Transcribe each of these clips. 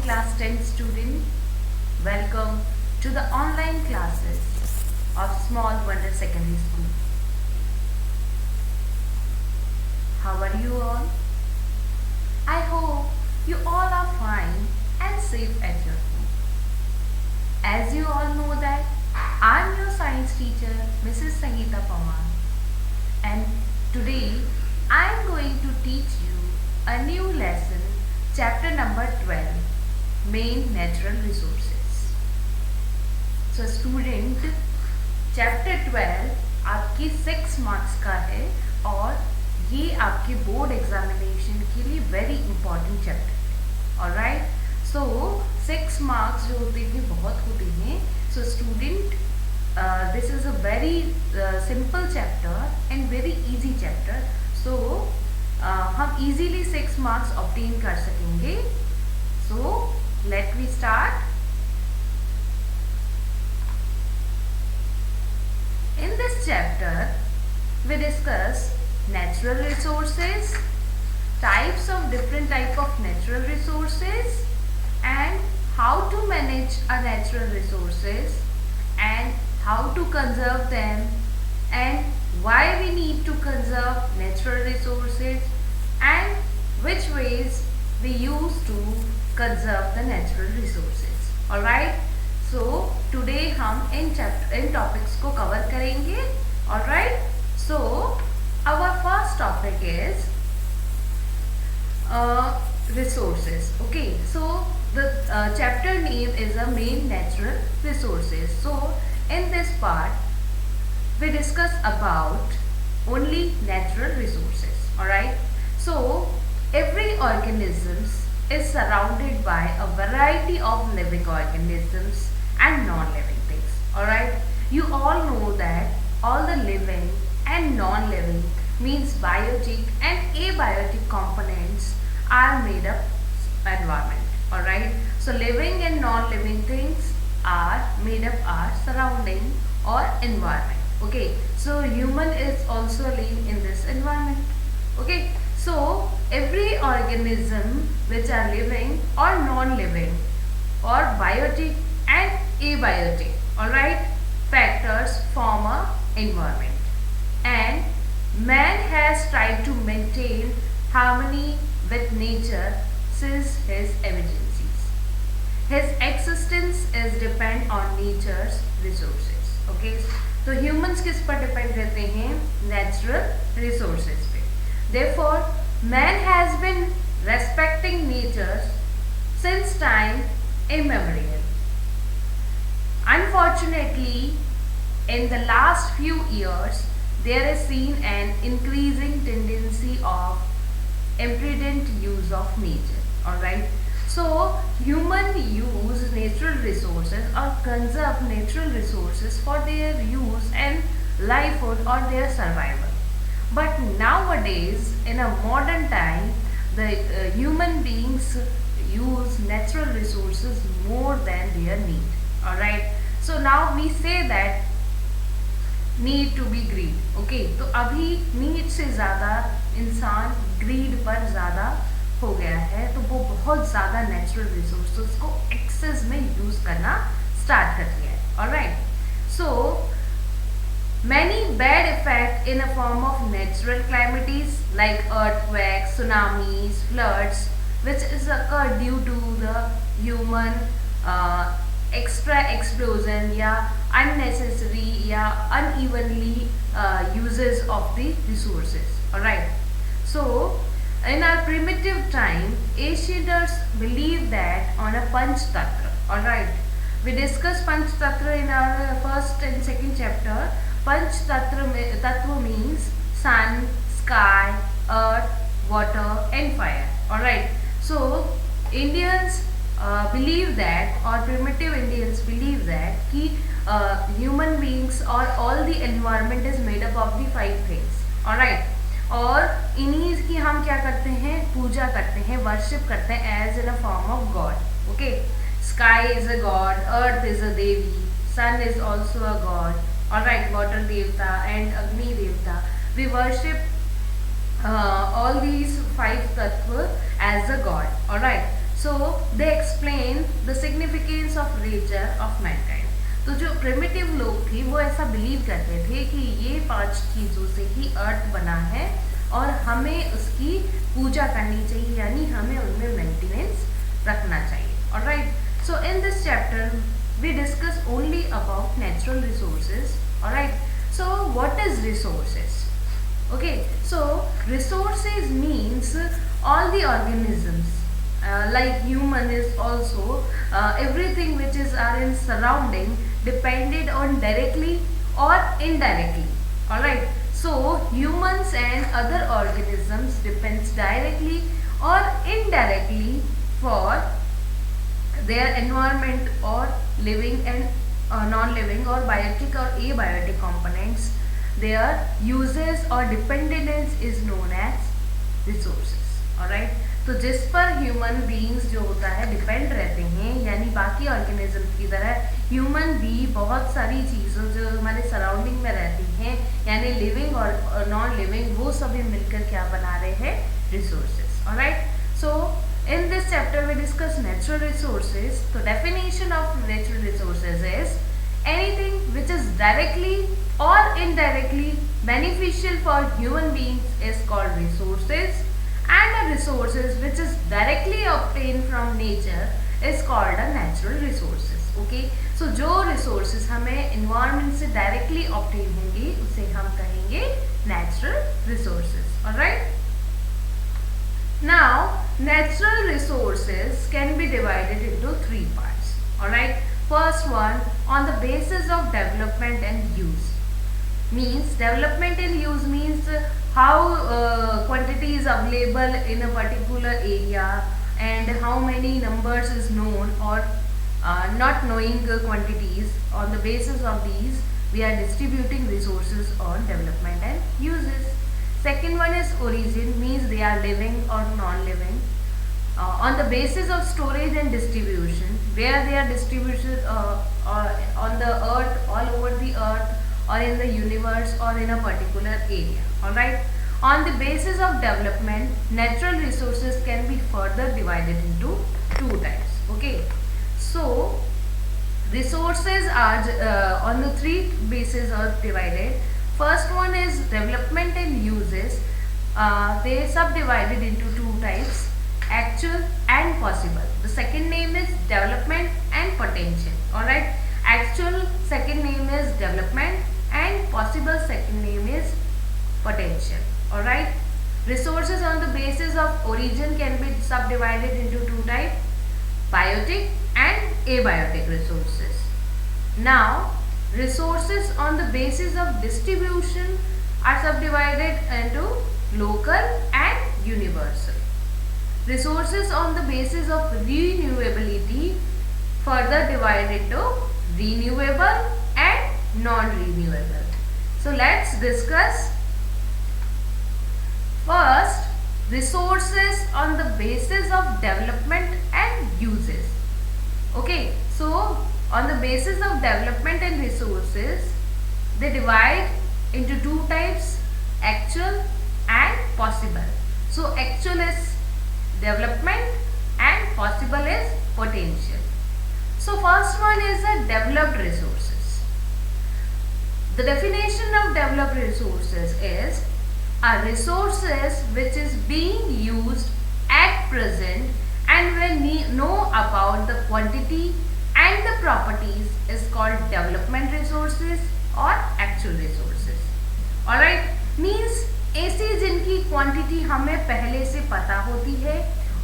class 10 student. Welcome to the online classes of Small Wonder Secondary School. How are you all? I hope you all are fine and safe at your home. As you all know that I am your science teacher, Mrs. Sangeeta Pawar, and today I am going to teach you a new lesson, chapter number 12, Main Natural Resources. So student, chapter 12 आपकी 6 marks का है और ये आपके board examination के लिए very important chapter है. Alright, सो 6 marks जो होते हैं बहुत होते हैं. So student, this is a very simple chapter and very easy chapter. So हम easily 6 marks obtain कर सकेंगे. So let me start. In this chapter we discuss natural resources, types of different type of natural resources, and how to manage our natural resources and how to conserve them, and why we need to conserve natural resources and which ways we use to conserve the natural resources. Alright, so today हम इन topics को cover करेंगे. Alright, so our first topic is resources. Okay, so the chapter name is a main natural resources. So in this part we discuss about only natural resources. Alright, so every organisms is surrounded by a variety of living organisms and non-living things. Alright, you all know that all the living and non-living means biotic and abiotic components are made up environment. Alright, so living and non-living things are made up our surrounding or environment. Okay, so human is also living in this environment. Okay, so every organism which are living or non-living or biotic and abiotic, alright, factors form a environment, and man has tried to maintain harmony with nature since his emergencies. His existence is depend on nature's resources. Okay, तो humans किस पर depend रहते हैं? Natural resources पे. Therefore, man has been respecting nature since time immemorial. Unfortunately, in the last few years, there is seen an increasing tendency of imprudent use of nature. Alright, so human use natural resources or conserve natural resources for their use and livelihood or their survival. But nowadays, in a modern time, the human beings use natural resources more than their need. Alright, so now we say that need to be greed. Okay, तो अभी need से ज़्यादा इंसान greed पर ज़्यादा हो गया है, तो वो बहुत ज़्यादा natural resources को excess में use करना start कर दिया है. Alright, so many bad effects in a form of natural calamities like earthquakes, tsunamis, floods, which is occurred due to the human extra explosion या unnecessary या unevenly uses of the resources. Alright, so in our primitive time, ancients believed that on a Panch Tatra. Alright, we discussed Panch Tatra in our first and second chapter. Panch Tattva means sun, sky, earth, water and fire. Alright, so Indians believe that, or primitive Indians believe that कि human beings or all the environment is made up of the 5 things. Alright, और इन्हीं की हम क्या करते हैं? पूजा करते हैं, worship करते हैं as in a form of God. Okay, sky is a god, earth is a devi, sun is also a god. Alright, water devta and Agni devta. We worship all these 5 tattva as a god. Alright, so they explain the significance of nature of Mankind. तो जो primitive लोग थे वो ऐसा believe करते थे कि ये 5 चीज़ों से ही अर्थ बना है और हमें उसकी पूजा करनी चाहिए, यानी हमें उनमें मेंटेनेंस रखना चाहिए। Alright, so in this chapter we discuss only about natural resources. All right, so what is resources? Okay, so resources means all the organisms like human is also everything which is are in surrounding depended on directly or indirectly. All right, so humans and other organisms depends directly or indirectly for their environment or living and non-living or biotic or abiotic components. Their uses or dependence is known as resources. Alright, तो जिस पर human beings जो होता है depend रहते हैं, यानी बाकी ऑर्गेनिज्म की तरह ह्यूमन भी बहुत सारी चीज़ों जो हमारे सराउंडिंग में रहती हैं, यानी लिविंग और नॉन लिविंग, वो सभी मिलकर क्या बना रहे हैं? Resources. Alright, so in this chapter we discuss natural resources. The definition of natural resources is anything which is directly or indirectly beneficial for human beings is called resources, and a resources which is directly obtained from nature is called a natural resources. Okay, so जो resources हमें environment से directly obtain होंगी उसे हम कहेंगे natural resources. Alright, now natural resources can be divided into 3 parts. Alright, first one, on the basis of development and use. Means development and use means how quantity is available in a particular area and how many numbers is known or not knowing quantities. On the basis of these we are distributing resources on development and uses. Second one is origin, means they are living or non-living. On the basis of storage and distribution, where they are distributed on the earth, all over the earth, or in the universe, or in a particular area. Alright, on the basis of development, natural resources can be further divided into 2 types. Okay, so resources are on the 3 bases are divided. First one is development and uses. They subdivided into 2 types, actual and possible. The second name is development and potential. Alright, actual second name is development and possible second name is potential. Alright, resources on the basis of origin can be subdivided into 2 types, biotic and abiotic resources. Now resources on the basis of distribution are subdivided into local and universal. Resources on the basis of renewability further divided into renewable and non-renewable. So let's discuss first resources on the basis of development and uses. Okay, so on the basis of development and resources, they divide into 2 types, actual and possible. So actual is development and possible is potential. So first one is a developed resources. The definition of developed resources is a resources which is being used at present and when we know about the quantity and the properties is called development resources or actual resources. Alright, means ऐसी जिनकी quantity हमें पहले से पता होती है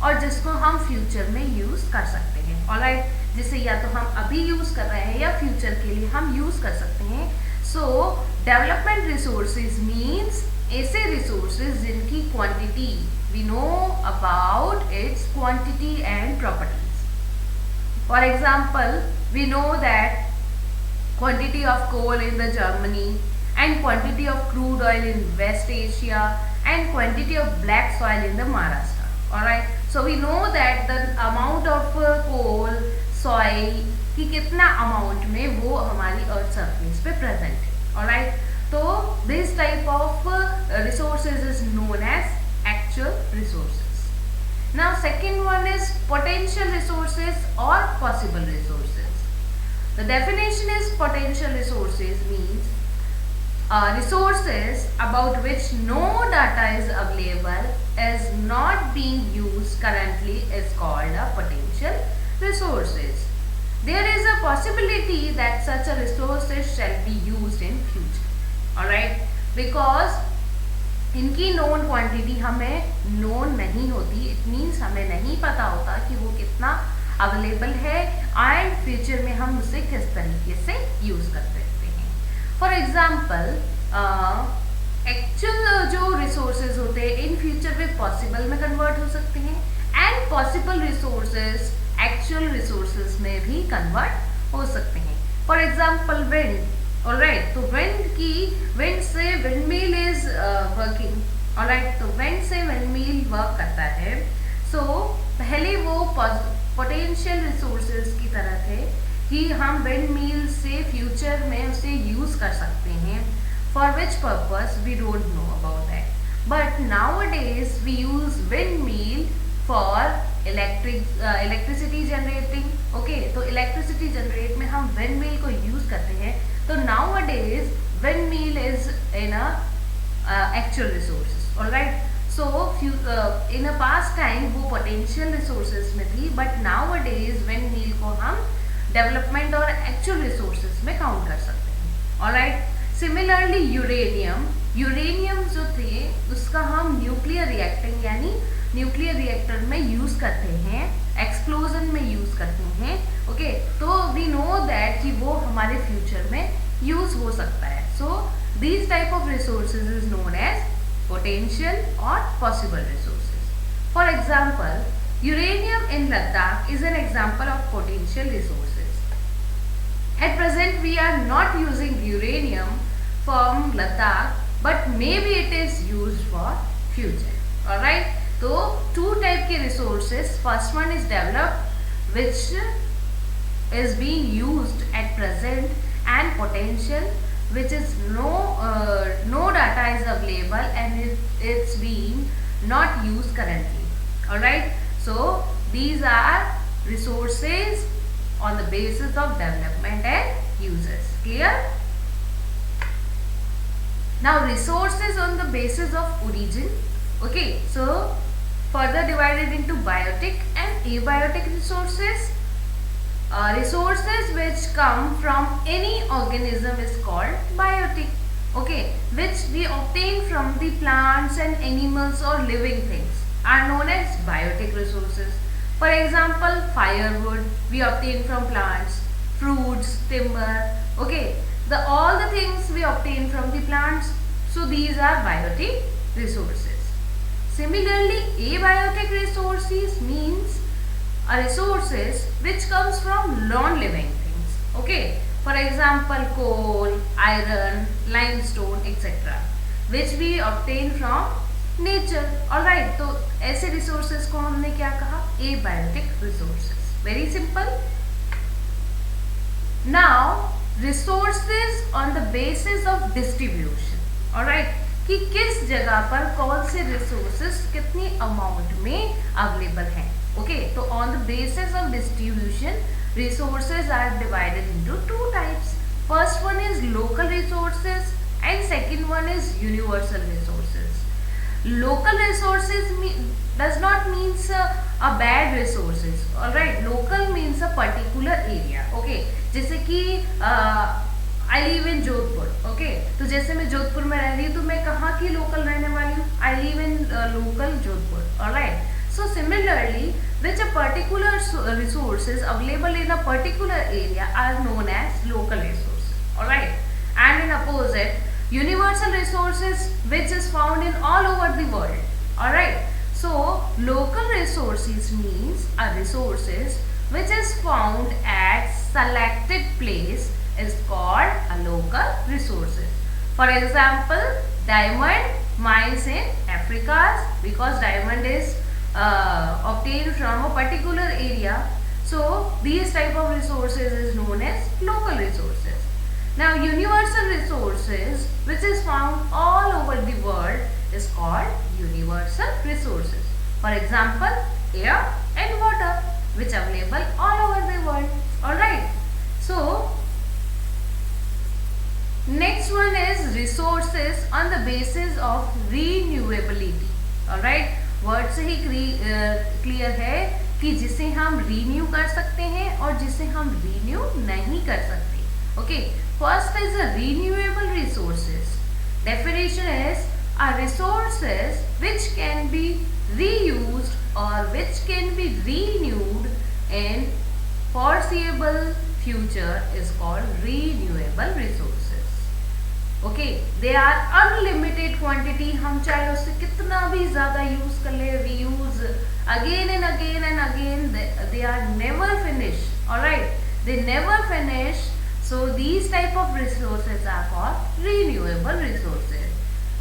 और जिसको हम फ्यूचर में यूज कर सकते हैं। ऑलराइट, जिसे या तो हम अभी यूज कर रहे हैं या फ्यूचर के लिए हम यूज कर सकते हैं। सो डेवलपमेंट रिसोर्सेज मीन्स ऐसे रिसोर्सेज जिनकी quantity we know about its quantity and properties. For example, we know that quantity of coal in the Germany and quantity of crude oil in West Asia and quantity of black soil in the Maharashtra. Alright, so we know that the amount of coal, soil कि कितना amount में वो हमारी earth surface पे present है। Alright, तो this type of resources is known as actual resources. Now second one is potential resources or possible resources. The definition is potential resources means resources about which no data is available is not being used currently is called a potential resources. There is a possibility that such a resources shall be used in future. Alright, because इनकी known quantity हमें known नहीं होती, it means हमें नहीं पता होता कि वो कितना अवेलेबल है एंड फ्यूचर में हम उसे किस तरीके से यूज़ कर सकते हैं. फॉर एग्जाम्पल एक्चुअल जो रिसोर्सेज होते हैं इन फ्यूचर में पॉसिबल में कन्वर्ट हो सकते हैं and possible resources actual resources में भी कन्वर्ट हो सकते हैं. For example wind. ऑलराइट, तो विंड से विंडमिल इज वर्किंग. ऑलराइट, तो विंड से विंडमिल वर्क करता है. सो पहले वो पोटेंशियल रिसोर्सेज की तरह थे कि हम विंडमिल से फ्यूचर में उसे यूज़ कर सकते हैं. For which purpose we don't know about that, but nowadays we use windmill for electricity generating. Okay, तो इलेक्ट्रिसिटी जनरेट में हम विंडमिल को यूज़ करते हैं. तो nowadays windmill is in a actual resources. Alright, so in a past time वो potential resources में थी, but nowadays windmill को हम development और actual resources में count कर सकते हैं. Alright, similarly uranium जो थे उसका हम nuclear reacting यानी न्यूक्लियर रिएक्टर में यूज़ करते हैं, एक्सप्लोजन में यूज़ करते हैं. ओके, तो वी नो दैट कि वो हमारे फ्यूचर में यूज़ हो सकता है. So these type of resources is known as potential और possible resources. For example uranium in Ladakh is an example of potential resources. At present we are not using uranium from Ladakh, but maybe it is use for future. Alright, तो two type के resources, first one is developed which is being used at present and potential which is no data is available and it's being not used currently. Alright, so these are resources on the basis of development and uses. Clear? Now resources on the basis of origin. Okay, so further divided into biotic and abiotic resources. Resources which come from any organism is called biotic. Okay, which we obtain from the plants and animals or living things are known as biotic resources. For example, firewood we obtain from plants, fruits, timber. Okay, all the things we obtain from the plants, so these are biotic resources. Similarly, abiotic resources means resources which comes from non-living things. Okay, for example coal, iron, limestone, etc. which we obtain from nature. Alright, तो ऐसे resources को हमने क्या कहा? Abiotic resources. Very simple. Now resources on the basis of distribution. Alright, कि किस जगह पर कौन से resources कितनी amount में available हैं. Okay, so on the basis of distribution, resources are divided into two types. First one is local resources and second one is universal resources. Local resources does not means a bad resources. Alright, local means a particular area. Okay, जैसे कि I live in Jodhpur. Okay, तो जैसे मैं जोधपुर में रह रही हूँ तो मैं कहाँ की लोकल रहने वाली हूँ? I live in local Jodhpur. Alright, so similarly which a particular resources available in a particular area are known as local resources. Alright, and in opposite universal resources which is found in all over the world. Alright, so local resources means a resources which is found at selected place is called a local resources. For example, diamond mines in Africa, because diamond is obtained from a particular area, so these type of resources is known as local resources. Now universal resources which is found all over the world is called universal resources. For example, air and water, which are available all over the world. Alright. So, next one is resources on the basis of renewability. Alright. Word से ही clear है कि जिसे हम renew कर सकते हैं और जिसे हम रीन्यू नहीं कर सकते. Okay, first is a renewable resources. Definition is a resources which can be reused or which can be renewed in foreseeable future is called renewable resources. Okay, they are unlimited quantity. हम चाहे उससे कितना भी ज़्यादा use कर ले, reuse again and again and again, they are never finished. Alright, they never finish. So these type of resources are called renewable resources.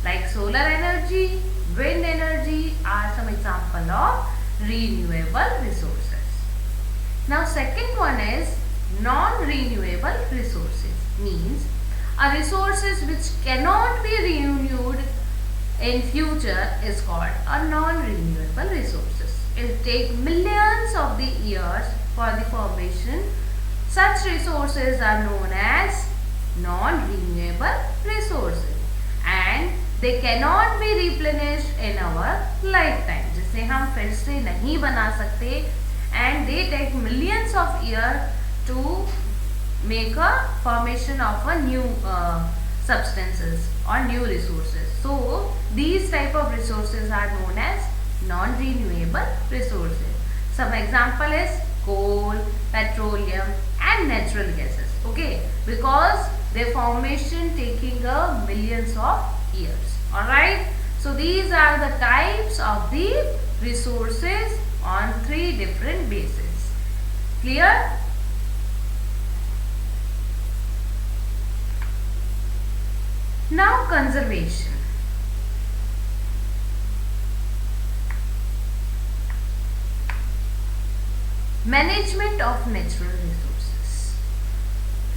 Like solar energy, wind energy are some example of renewable resources. Now second one is non-renewable resources. Means a resources which cannot be renewed in future is called a non-renewable resources. It will take millions of the years for the formation. Such resources are known as non-renewable resources and they cannot be replenished in our lifetime. जिसे हम फिर से नहीं बना सकते and they take millions of years to make a formation of a new substances or new resources. So these type of resources are known as non-renewable resources. Some example is coal, petroleum and natural gases. Okay, because their formation taking a millions of years. Alright, so these are the types of the resources on three different bases. Clear? Now conservation. Management of natural resources.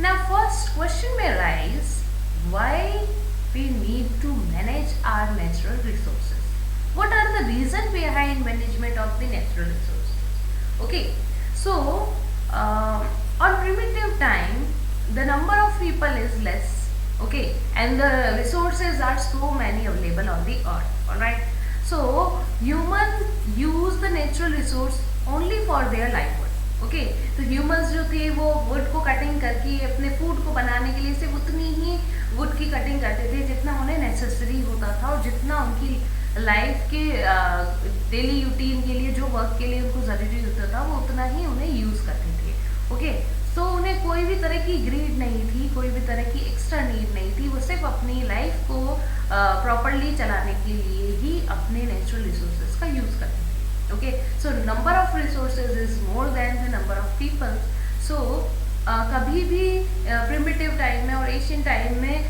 Now first question may arise, why we need to manage our natural resources? What are the reasons behind management of the natural resources? Okay, so on primitive time the number of people is less, okay, and the resources are so many available on the earth. Alright, so human use the natural resource only for their livelihood. Okay, तो humans जो थे वो would को cutting करके अपने food को बनाने के लिए सिर्फ उतनी ही वुड की कटिंग करते थे जितना उन्हें नेसेसरी होता था और जितना उनकी लाइफ के डेली रूटीन के लिए जो वर्क के लिए उनको ज़रूरी होता था वो उतना ही उन्हें यूज़ करते थे. ओके, सो उन्हें कोई भी तरह की ग्रीड नहीं थी, कोई भी तरह की एक्स्ट्रा नीड नहीं थी. वो सिर्फ अपनी लाइफ को प्रॉपरली चलाने के लिए ही अपने नेचुरल रिसोर्सेज का यूज़ करते थे. Okay, so number of resources is more than the number of people. So कभी भी primitive टाइम में और एशियन टाइम में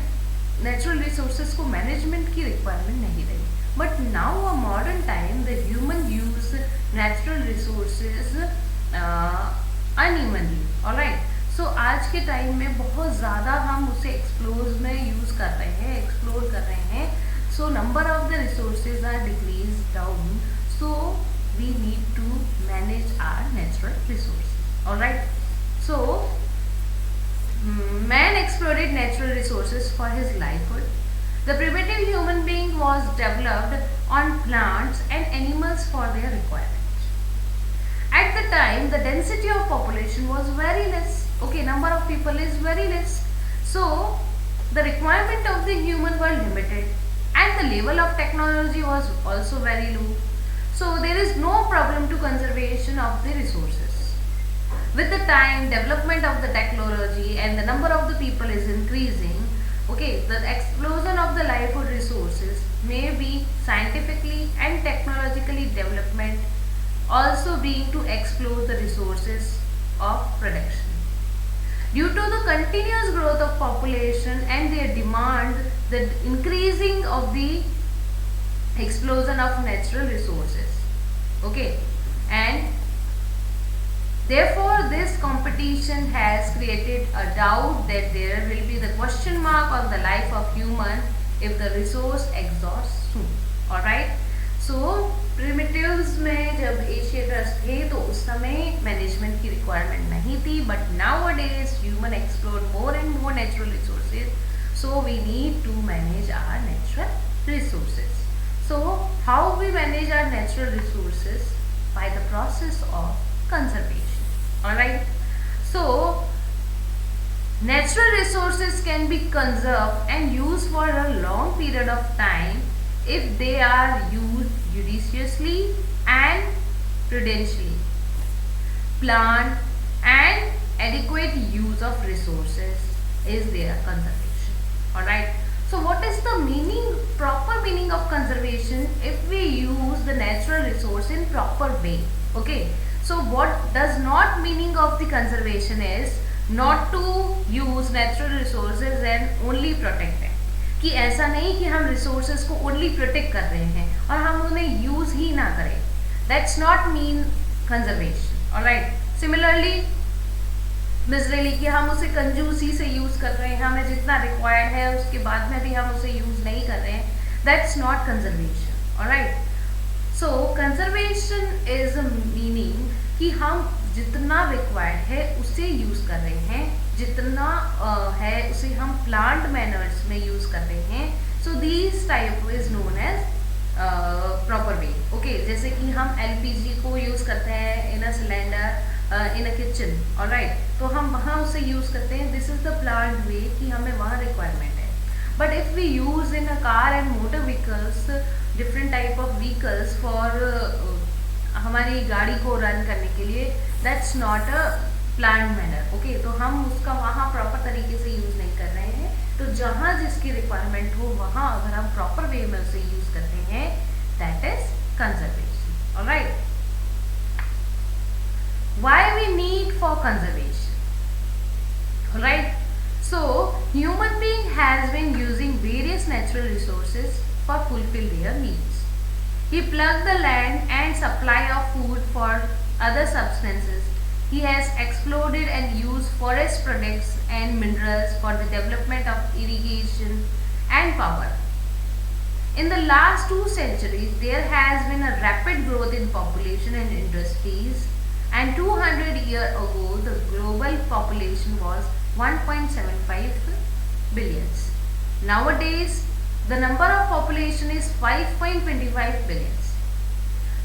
natural resources को मैनेजमेंट की रिक्वायरमेंट नहीं रही. But now a modern time the human use natural resources unevenly. Alright, so आज के टाइम में बहुत ज़्यादा हम उसे एक्सप्लोर में यूज़ कर रहे हैं, एक्सप्लोर कर रहे हैं. So number of the resources are decreased down. So we need to manage our natural resources. Alright, so man exploited natural resources for his livelihood. The primitive human being was developed on plants and animals for their requirements. At the time the density of population was very less. Okay, number of people is very less, so the requirement of the human were limited and the level of technology was also very low. So there is no problem to conservation of the resources. With the time, development of the technology and the number of the people is increasing. Okay, the explosion of the livelihood resources may be scientifically and technologically development also being to explore the resources of production. Due to the continuous growth of population and their demand, the increasing of the explosion of natural resources. Okay, and therefore this competition has created a doubt that there will be the question mark on the life of human if the resource exhausts soon. Alright, so primitives में जब एशिएटर्स थे तो उस समय management की requirement नहीं थी, but nowadays human explore more and more natural resources, so we need to manage our natural resources. So how we manage our natural resources? By the process of conservation. Alright. So natural resources can be conserved and used for a long period of time if they are used judiciously and prudently. Planned and adequate use of resources is their conservation. Alright. So what is the proper meaning of conservation if we use the natural resource in proper way? Okay. So what does not meaning of the conservation is not to use natural resources and only protect them. कि ऐसा नहीं कि हम resources को only protect कर रहे हैं और हम उन्हें use ही ना करें. That's not mean conservation. Alright. Similarly, मिजरेली कि हम उसे कंजूसी से यूज़ कर रहे हैं, हमें जितना रिक्वायर्ड है उसके बाद में भी हम उसे यूज़ नहीं कर रहे हैं, that's not conservation. Alright. So conservation is a meaning कि हम जितना रिक्वायर्ड है उसे यूज़ कर रहे हैं, जितना है उसे हम प्लांट मैनर्स में यूज़ कर रहे हैं. So this type is known as proper way. Okay. जैसे कि हम एलपीजी को यूज़ करते हैं in a cylinder in a kitchen. Alright. तो हम वहाँ उसे यूज़ करते हैं. This is the planned way कि हमें वहाँ रिक्वायरमेंट है. But if we use in a car and motor vehicles, different type of vehicles for हमारी गाड़ी को रन करने के लिए, that's not a planned manner. Okay. तो हम उसका वहाँ प्रॉपर तरीके से यूज़ नहीं कर रहे हैं. तो जहाँ जिसकी रिक्वायरमेंट हो वहाँ अगर हम प्रॉपर वे में उसे यूज़ करते हैं, that is conservation. Alright. Why we need for conservation? Alright. So human being has been using various natural resources for fulfill their needs. He plugged the land and supply of food for other substances. He has exploited and used forest products and minerals for the development of irrigation and power. In the last 2 centuries, there has been a rapid growth in population and industries. And 200 years ago, the global population was 1.75 billions. Nowadays, the number of population is 5.25 billions.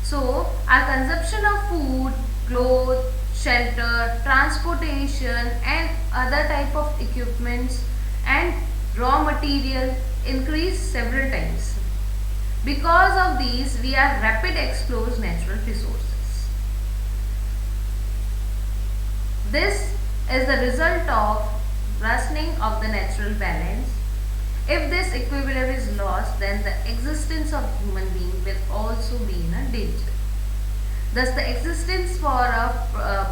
So, our consumption of food, clothes, shelter, transportation, and other type of equipments and raw material increased several times. Because of these, we are rapid explores natural resources. This is the result of worsening of the natural balance. If this equilibrium is lost, then the existence of human being will also be in a danger. Thus, the existence for a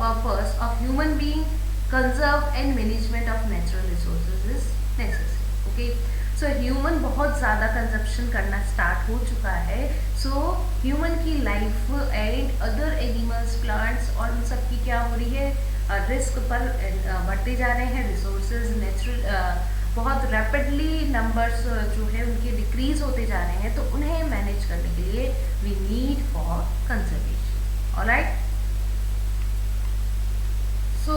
purpose of human being conserve and management of natural resources is necessary. Okay. So human बहुत ज़्यादा consumption करना start हो चुका है. So human की life and other animals, plants और उन सब की क्या हो रही है, रिस्क पर बढ़ते जा रहे हैं. रिसोर्सेज नेचुरल बहुत रैपिडली नंबर्स जो है उनके डिक्रीज होते जा रहे हैं. तो उन्हें मैनेज करने के लिए we need for conservation. Alright. So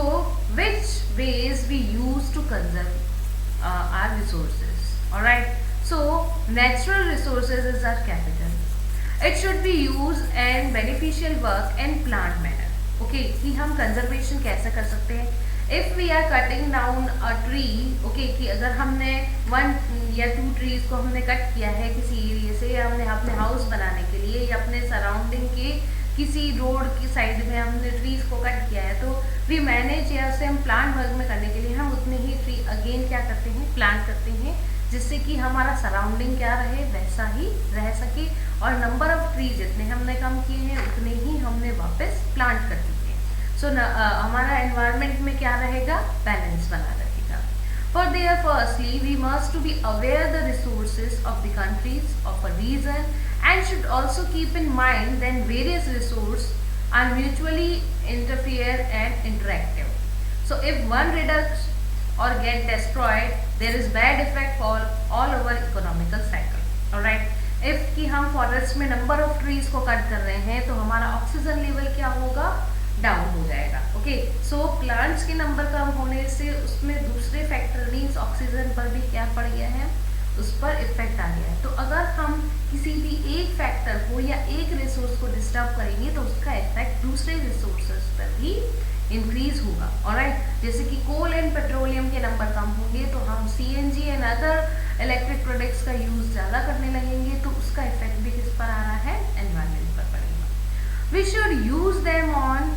which ways we use to conserve our resources. Alright, so natural resources is our capital. It should be used in beneficial work and planned manner. Okay, कि हम conservation कैसे कर सकते हैं? If we are cutting down a tree, okay, कि अगर हमने 1 या 2 trees को हमने कट किया है किसी एरिया से, या हमने अपने हाउस बनाने के लिए या अपने सराउंडिंग के किसी रोड की साइड में हमने ट्रीज को कट किया है, तो वी मैनेज या उसे हम प्लांट वर्क में करने के लिए हम उतने ही ट्री अगेन क्या करते हैं, प्लांट करते हैं, जिससे कि हमारा सराउंडिंग क्या रहे, वैसा ही रह सके. और नंबर ऑफ ट्री जितने हमने कम किए हैं उतने ही हमने वापस प्लांट कर दिए. सो हमारा एनवायरनमेंट में क्या रहेगा, बैलेंस बना रहेगा. For there firstly we must to be aware the resources of the countries of a region and should also keep in mind that various resources are mutually interfere and interactive. So if one reduces or get destroyed, there is bad effect for all over economical cycle. Alright. If कि हम forest में number of trees को cut कर रहे हैं तो हमारा oxygen level क्या होगा, डाउन हो जाएगा। ओके, सो प्लांट्स के नंबर कम होने से उसमें दूसरे फैक्टर मीन्स ऑक्सीजन पर भी क्या पड़ गया है, उस पर इफेक्ट आ गया है। तो अगर हम किसी भी एक फैक्टर को या एक रिसोर्स को डिस्टर्ब करेंगे तो उसका इफेक्ट दूसरे रिसोर्सेज पर भी इंक्रीज होगा। ऑलराइट, जैसे कि कोल एंड पेट्रोलियम के नंबर कम होंगे तो हम CNG and other electric products का यूज ज़्यादा करने लगेंगे, तो उसका इफेक्ट भी किस पर आ रहा है, एनवायरमेंट पर पड़ेगा। We should use them on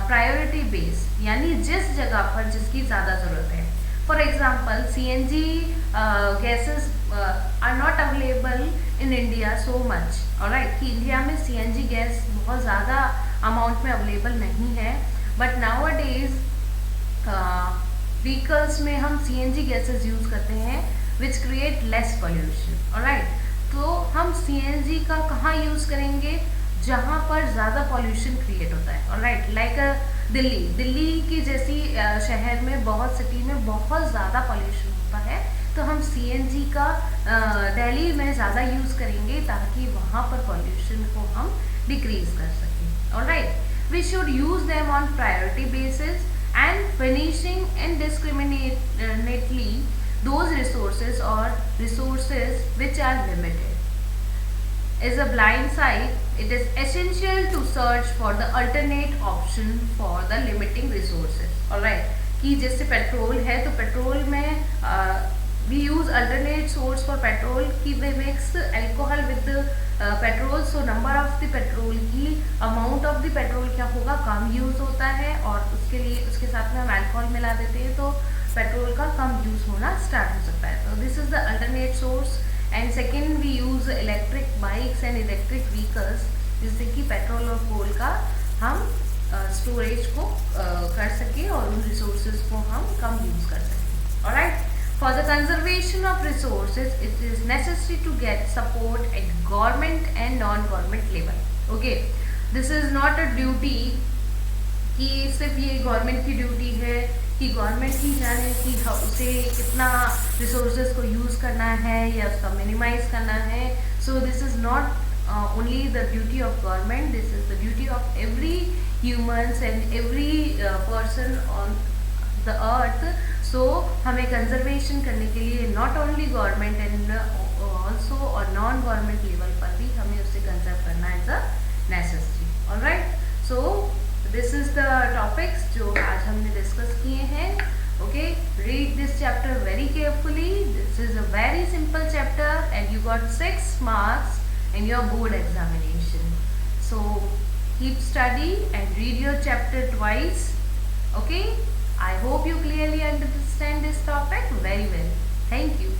priority base, यानी जिस जगह पर जिसकी ज़्यादा ज़रूरत है। For example CNG gases are not available in India so much. Alright, कि इंडिया में सीएनजी गैस बहुत ज़्यादा अमाउंट में अवेलेबल नहीं है, बट नाउ डेज व्हीकल्स में हम सीएनजी गैसेस यूज करते हैं which create less pollution. Alright, तो हम सीएनजी का कहाँ यूज करेंगे, जहाँ पर ज़्यादा पॉल्यूशन क्रिएट होता है। ऑलराइट, लाइक दिल्ली की जैसी शहर में, बहुत सिटी में बहुत ज़्यादा पॉल्यूशन होता है, तो हम सीएनजी का दिल्ली में ज़्यादा यूज़ करेंगे ताकि वहाँ पर पॉल्यूशन को हम डिक्रीज कर सकें। Alright, we should use them on priority basis and finishing indiscriminately those resources or resources which are limited is a blind sight. It is essential to search for the alternate option for the limiting resources. Alright, कि जैसे petrol है तो petrol में we use alternate source for petrol कि we mix alcohol with the petrol, so number of the petrol की amount of the petrol क्या होगा, कम use होता है, और उसके लिए उसके साथ में हम अल्कोहल मिला देते हैं तो पेट्रोल का कम यूज़ होना स्टार्ट हो सकता है। तो this is the alternate source. And second, we use electric bikes and electric vehicles, जिससे कि पेट्रोल और कोल का हम स्टोरेज को कर सकें और उन रिसोर्सेज को हम कम यूज़ कर सकें। Alright, for the conservation of resources it is necessary to get support at government and non-government level. Okay, this is not a duty कि सिर्फ ये गवर्नमेंट की ड्यूटी है कि गवर्नमेंट ही जाने कि उसे कितना रिसोर्सेज को यूज़ करना है या उसका मिनिमाइज करना है। So this is not only the duty of government, this is the duty of every humans and every person on the earth. So हमें कंजर्वेशन करने के लिए not only government and also और नॉन गवर्नमेंट लेवल पर भी हमें उसे conserve करना as a necessary. Alright, so this is the topics जो आज हमने डिस्कस किए हैं। Okay, read this chapter very carefully, this is a very simple chapter and you got 6 marks in your board examination. So keep study and read your chapter twice. Okay, I hope you clearly understand this topic very well. Thank you.